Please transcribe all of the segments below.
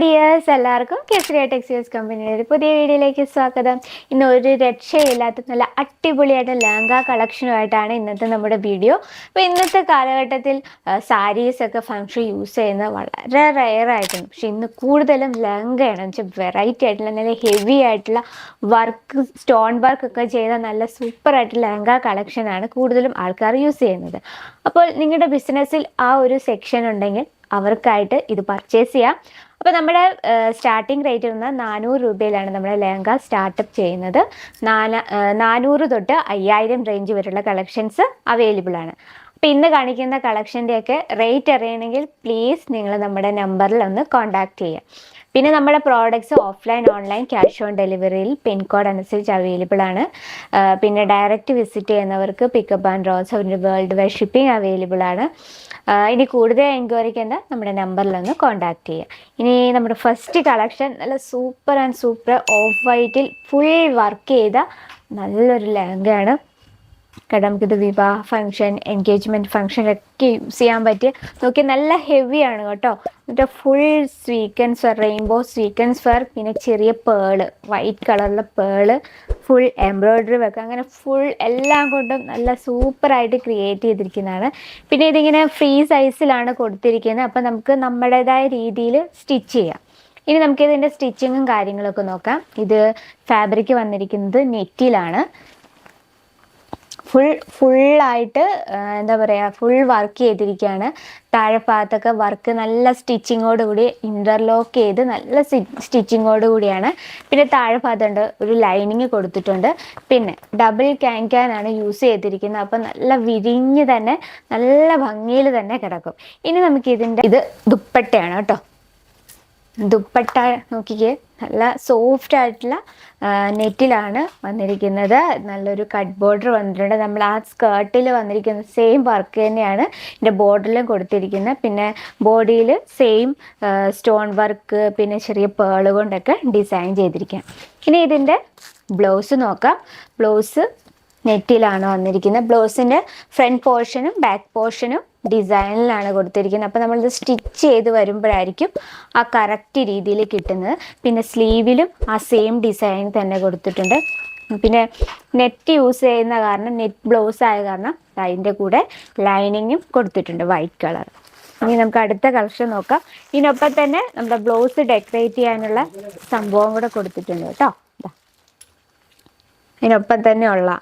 Dears, എല്ലാവർക്കും Kesariya textiles കമ്പനിയുടെ ഒരു പുതിയ വീഡിയോയിലേക്ക് സ്വാഗതം. ഇന്ന് ഒരു രക്ഷയില്ലാത്ത നല്ല അടിപൊളിയായിട്ട് ലെഹങ്ക കളക്ഷനുമായിട്ടാണ് ഇന്നത്തെ നമ്മുടെ വീഡിയോ. അപ്പോൾ ഇന്നത്തെ കാലഘട്ടത്തിൽ സാരീസൊക്കെ ഫങ്ഷൻ യൂസ് ചെയ്യുന്നത് വളരെ റെയറായിട്ടുണ്ട്. പക്ഷെ ഇന്ന് കൂടുതലും ലെഹങ്കയാണ്. വെച്ചാൽ വെറൈറ്റി ആയിട്ടുള്ള നല്ല ഹെവി ആയിട്ടുള്ള വർക്ക്, സ്റ്റോൺ വർക്കൊക്കെ ചെയ്ത നല്ല സൂപ്പറായിട്ടുള്ള ലെഹങ്ക കളക്ഷനാണ് കൂടുതലും ആൾക്കാർ യൂസ് ചെയ്യുന്നത്. അപ്പോൾ നിങ്ങളുടെ ബിസിനസ്സിൽ ആ ഒരു സെക്ഷൻ ഉണ്ടെങ്കിൽ അവർക്കായിട്ട് ഇത് പർച്ചേസ് ചെയ്യാം. അപ്പോൾ നമ്മുടെ സ്റ്റാർട്ടിംഗ് റേറ്റ് വരുന്നത് 400 രൂപയിലാണ് നമ്മുടെ ലെഹങ്ക സ്റ്റാർട്ടപ്പ് ചെയ്യുന്നത്. 400 തൊട്ട് 5000 റേഞ്ച് വരെയുള്ള കളക്ഷൻസ് അവൈലബിൾ ആണ്. അപ്പോൾ ഇന്ന് കാണിക്കുന്ന കളക്ഷൻ്റെയൊക്കെ റേറ്റ് അറിയണമെങ്കിൽ പ്ലീസ് നിങ്ങൾ നമ്മുടെ നമ്പറിൽ ഒന്ന് കോൺടാക്ട് ചെയ്യുക. പിന്നെ നമ്മുടെ products offline, online, cash on ഡെലിവറിയിൽ പിൻകോഡ് അനുസരിച്ച് അവൈലബിൾ ആണ്. പിന്നെ ഡയറക്റ്റ് വിസിറ്റ് ചെയ്യുന്നവർക്ക് പിക്കപ്പ് ആൻഡ് ഡ്രോപ്സ് അതിൻ്റെ വേൾഡ് വൈഡ് ഷിപ്പിംഗ് അവൈലബിൾ ആണ്. ഇനി കൂടുതൽ എൻക്വയറിക്ക് എന്താ നമ്മുടെ നമ്പറിലൊന്ന് കോൺടാക്ട് ചെയ്യുക. ഇനി നമ്മുടെ ഫസ്റ്റ് കളക്ഷൻ നല്ല സൂപ്പർ ഓഫ് വൈറ്റിൽ ഫുൾ വർക്ക് ചെയ്ത നല്ലൊരു ലെഹങ്കയാണ്. കാരണം നമുക്കിത് വിവാഹ ഫംഗ്ഷൻ, എൻഗേജ്മെൻറ്റ് ഫംഗ്ഷനൊക്കെ യൂസ് ചെയ്യാൻ പറ്റിയ, നോക്കി നല്ല ഹെവിയാണ് കേട്ടോ. എന്നിട്ട് full sequins work, rainbow sequins work, പിന്നെ ചെറിയ പേള്, വൈറ്റ് കളറിലെ പേള്, ഫുൾ എംബ്രോയ്ഡറി വർക്ക്, അങ്ങനെ ഫുൾ എല്ലാം കൊണ്ടും നല്ല സൂപ്പറായിട്ട് ക്രിയേറ്റ് ചെയ്തിരിക്കുന്നതാണ്. പിന്നെ ഇതിങ്ങനെ ഫ്രീ സൈസിലാണ് കൊടുത്തിരിക്കുന്നത്. അപ്പം നമുക്ക് നമ്മുടേതായ രീതിയിൽ സ്റ്റിച്ച് ചെയ്യാം. ഇനി നമുക്കിതിൻ്റെ സ്റ്റിച്ചിങ്ങും കാര്യങ്ങളൊക്കെ നോക്കാം. ഇത് ഫാബ്രിക് വന്നിരിക്കുന്നത് നെറ്റിലാണ്. ഫുള്ളായിട്ട് എന്താ പറയുക, ഫുൾ വർക്ക് ചെയ്തിരിക്കുകയാണ്. താഴെ ഭാഗത്തൊക്കെ വർക്ക് നല്ല സ്റ്റിച്ചിങ്ങോട് കൂടി ഇൻ്റർലോക്ക് ചെയ്ത് നല്ല സ്റ്റിച്ചിങ്ങോട് കൂടിയാണ്. പിന്നെ താഴെ ഭാഗത്തുണ്ട് ഒരു ലൈനിങ് കൊടുത്തിട്ടുണ്ട്. പിന്നെ ഡബിൾ ക്യാൻ യൂസ് ചെയ്തിരിക്കുന്നത്. അപ്പം നല്ല വിരിഞ്ഞ് തന്നെ നല്ല ഭംഗിയിൽ തന്നെ കിടക്കും. ഇനി നമുക്ക് ഇത് ദുപ്പട്ടയാണ് കേട്ടോ. ദുപ്പട്ട നോക്കിക്കേ, നല്ല സോഫ്റ്റ് ആയിട്ടുള്ള നെറ്റിലാണ് വന്നിരിക്കുന്നത്. നല്ലൊരു കട്ട് ബോർഡർ വന്നിട്ടുണ്ട്. നമ്മൾ ആ സ്കേർട്ടിൽ വന്നിരിക്കുന്ന സെയിം വർക്ക് തന്നെയാണ് ഇതിൻ്റെ ബോർഡറിലും കൊടുത്തിരിക്കുന്നത്. പിന്നെ ബോഡിയിൽ സെയിം സ്റ്റോൺ വർക്ക്, പിന്നെ ചെറിയ പേള് കൊണ്ടൊക്കെ ഡിസൈൻ ചെയ്തിരിക്കുകയാണ്. ഇനി ഇതിൻ്റെ ബ്ലൗസ് നോക്കാം. ബ്ലൗസ് നെറ്റിലാണ് വന്നിരിക്കുന്നത്. ബ്ലൗസിൻ്റെ ഫ്രണ്ട് പോർഷനും ബാക്ക് പോർഷനും ഡിസൈനിലാണ് കൊടുത്തിരിക്കുന്നത്. അപ്പോൾ നമ്മളിത് സ്റ്റിച്ച് ചെയ്ത് വരുമ്പോഴായിരിക്കും ആ കറക്റ്റ് രീതിയിൽ കിട്ടുന്നത്. പിന്നെ സ്ലീവിലും ആ സെയിം ഡിസൈൻ തന്നെ കൊടുത്തിട്ടുണ്ട്. പിന്നെ നെറ്റ് യൂസ് ചെയ്യുന്ന കാരണം, നെറ്റ് ബ്ലൗസ് ആയ കാരണം അതിൻ്റെ കൂടെ ലൈനിങ്ങും കൊടുത്തിട്ടുണ്ട് വൈറ്റ് കളർ. ഇനി നമുക്ക് അടുത്ത കളക്ഷൻ നോക്കാം. ഇതിനൊപ്പം തന്നെ നമ്മുടെ ബ്ലൗസ് ഡെക്കറേറ്റ് ചെയ്യാനുള്ള സംഭവം കൂടെ കൊടുത്തിട്ടുണ്ട് കേട്ടോ. ഇതിനൊപ്പം തന്നെ ഉള്ള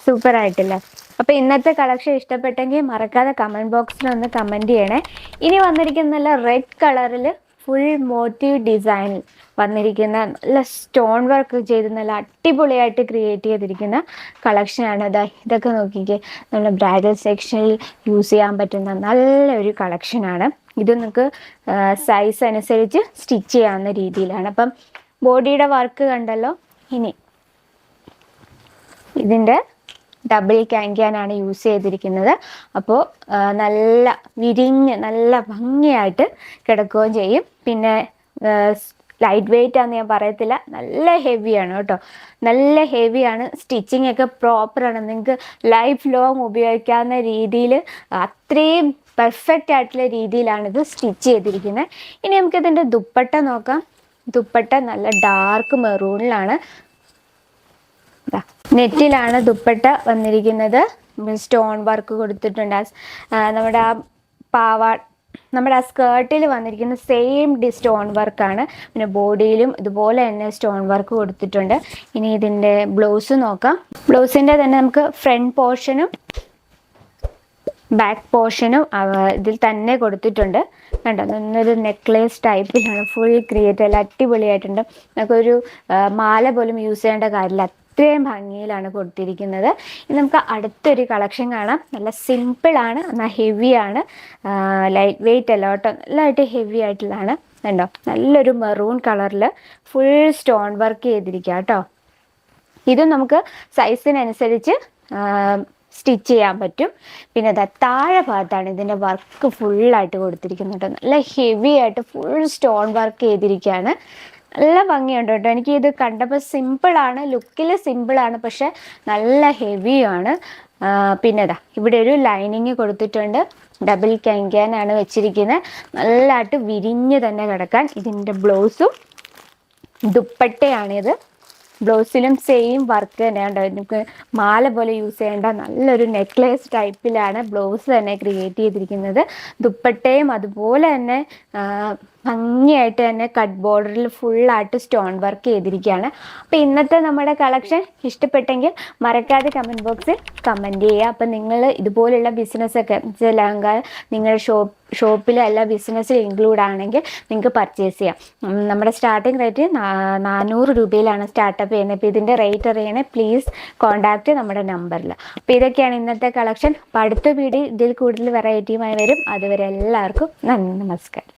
സൂപ്പറായിട്ടില്ല. അപ്പോൾ ഇന്നത്തെ കളക്ഷൻ ഇഷ്ടപ്പെട്ടെങ്കിൽ മറക്കാതെ കമൻറ്റ് ബോക്സിൽ ഒന്ന് കമൻറ്റ് ചെയ്യണേ. ഇനി വന്നിരിക്കുന്ന നല്ല റെഡ് കളറിൽ ഫുൾ മോട്ടീവ് ഡിസൈനിൽ വന്നിരിക്കുന്ന നല്ല സ്റ്റോൺ വർക്ക് ചെയ്ത് നല്ല അടിപൊളിയായിട്ട് ക്രിയേറ്റ് ചെയ്തിരിക്കുന്ന കളക്ഷനാണ്. ഇതൊക്കെ നോക്കിക്കേ, നമ്മുടെ ബ്രൈഡൽ സെക്ഷനിൽ യൂസ് ചെയ്യാൻ പറ്റുന്ന നല്ലൊരു കളക്ഷനാണ്. ഇത് നിങ്ങൾക്ക് സൈസ് അനുസരിച്ച് സ്റ്റിച്ച് ചെയ്യാവുന്ന രീതിയിലാണ്. അപ്പം ബോഡിയുടെ വർക്ക് കണ്ടല്ലോ. ഇനി ഇതിൻ്റെ ഡബിൾ ക്യാനാണ് യൂസ് ചെയ്തിരിക്കുന്നത്. അപ്പോൾ നല്ല വിരിഞ്ഞ് നല്ല ഭംഗിയായിട്ട് കിടക്കുകയും ചെയ്യും. പിന്നെ ലൈറ്റ് വെയിറ്റ് ആണെന്ന് ഞാൻ പറയത്തില്ല, നല്ല ഹെവിയാണ് കേട്ടോ. നല്ല ഹെവിയാണ്. സ്റ്റിച്ചിങ് ഒക്കെ പ്രോപ്പറാണ്. നിങ്ങൾക്ക് ലൈഫ് ലോങ് ഉപയോഗിക്കാവുന്ന രീതിയിൽ അത്രയും പെർഫെക്റ്റ് ആയിട്ടുള്ള രീതിയിലാണ് ഇത് സ്റ്റിച്ച് ചെയ്തിരിക്കുന്നത്. ഇനി നമുക്കിതിൻ്റെ ദുപ്പട്ട നോക്കാം. ദുപ്പട്ട നല്ല ഡാർക്ക് മെറൂണിലാണ്, നെറ്റിലാണ് ദുപ്പട്ട വന്നിരിക്കുന്നത്. സ്റ്റോൺ വർക്ക് കൊടുത്തിട്ടുണ്ട്. നമ്മുടെ ആ സ്കേർട്ടിൽ വന്നിരിക്കുന്ന സെയിം സ്റ്റോൺ വർക്കാണ്. പിന്നെ ബോഡിയിലും ഇതുപോലെ തന്നെ സ്റ്റോൺ വർക്ക് കൊടുത്തിട്ടുണ്ട്. ഇനി ഇതിൻ്റെ ബ്ലൗസ് നോക്കാം. ബ്ലൗസിൻ്റെ തന്നെ നമുക്ക് ഫ്രണ്ട് പോർഷനും ബാക്ക് പോർഷനും ഇതിൽ തന്നെ കൊടുത്തിട്ടുണ്ട്. കണ്ടോ, നല്ലൊരു നെക്ലേസ് ടൈപ്പിലാണ് ഫുൾ ക്രിയേറ്റ് ചെയ്ത് അടിപൊളിയായിട്ടുണ്ട്. നമുക്കൊരു മാല പോലും യൂസ് ചെയ്യേണ്ട കാര്യമില്ല, അത്രയും ഭംഗിയിലാണ് കൊടുത്തിരിക്കുന്നത്. ഇനി നമുക്ക് അടുത്തൊരു കളക്ഷൻ കാണാം. നല്ല സിമ്പിളാണ്, എന്നാൽ ഹെവിയാണ്. ലൈറ്റ് വെയിറ്റ് അല്ല കേട്ടോ, നല്ലതായിട്ട് ഹെവി ആയിട്ടുള്ളതാണ്. കണ്ടോ, നല്ലൊരു മെറൂൺ കളറിൽ ഫുൾ സ്റ്റോൺ വർക്ക് ചെയ്തിരിക്കുക കേട്ടോ. ഇതും നമുക്ക് സൈസിനനുസരിച്ച് സ്റ്റിച്ച് ചെയ്യാൻ പറ്റും. പിന്നെ താഴെ ഭാഗത്താണ് ഇതിൻ്റെ വർക്ക് ഫുള്ളായിട്ട് കൊടുത്തിരിക്കുന്നത് കേട്ടോ. നല്ല ഹെവി ആയിട്ട് ഫുൾ സ്റ്റോൺ വർക്ക് ചെയ്തിരിക്കുകയാണ്. നല്ല ഭംഗിയുണ്ട് കേട്ടോ. എനിക്ക് ഇത് കണ്ടപ്പോൾ സിമ്പിളാണ്, ലുക്കിൽ സിമ്പിളാണ്, പക്ഷെ നല്ല ഹെവിയാണ്. പിന്നെ ഇവിടെ ഒരു ലൈനിങ് കൊടുത്തിട്ടുണ്ട്. ഡബിൾ ക്യാൻ വെച്ചിരിക്കുന്നത്. നല്ലതായിട്ട് വിരിഞ്ഞ് തന്നെ കിടക്കാൻ. ഇതിൻ്റെ ബ്ലൗസും ദുപ്പട്ടയാണിത്. ബ്ലൗസിലും സെയിം വർക്ക് തന്നെയാണ്. നമുക്ക് മാല പോലെ യൂസ് ചെയ്യേണ്ട നല്ലൊരു നെക്ലേസ് ടൈപ്പിലാണ് ബ്ലൗസ് തന്നെ ക്രിയേറ്റ് ചെയ്തിരിക്കുന്നത്. ദുപ്പട്ടയും അതുപോലെ തന്നെ ഭംഗിയായിട്ട് തന്നെ കട്ട് ബോർഡറിൽ ഫുള്ളായിട്ട് സ്റ്റോൺ വർക്ക് ചെയ്തിരിക്കുകയാണ്. അപ്പോൾ ഇന്നത്തെ നമ്മുടെ കളക്ഷൻ ഇഷ്ടപ്പെട്ടെങ്കിൽ മറക്കാതെ കമൻറ്റ് ബോക്സിൽ കമൻറ്റ് ചെയ്യുക. അപ്പം നിങ്ങൾ ഇതുപോലുള്ള ബിസിനസ്സൊക്കെ ലഹങ്ക നിങ്ങളുടെ ഷോപ്പിൽ എല്ലാ ബിസിനസ്സിൽ ഇൻക്ലൂഡ് ആണെങ്കിൽ നിങ്ങൾക്ക് പർച്ചേസ് ചെയ്യാം. നമ്മുടെ സ്റ്റാർട്ടിംഗ് റേറ്റ് 400 രൂപയിലാണ് സ്റ്റാർട്ടപ്പ് ചെയ്യുന്നത്. അപ്പോൾ ഇതിൻ്റെ റേറ്റ് അറിയണേ പ്ലീസ് കോൺടാക്റ്റ് നമ്മുടെ നമ്പറിൽ. അപ്പോൾ ഇതൊക്കെയാണ് ഇന്നത്തെ കളക്ഷൻ. അപ്പോൾ അടുത്ത വീഡിയോ ഇതിൽ കൂടുതൽ വെറൈറ്റിയുമായി വരും. അതുവരെ എല്ലാവർക്കും നന്ദി, നമസ്കാരം.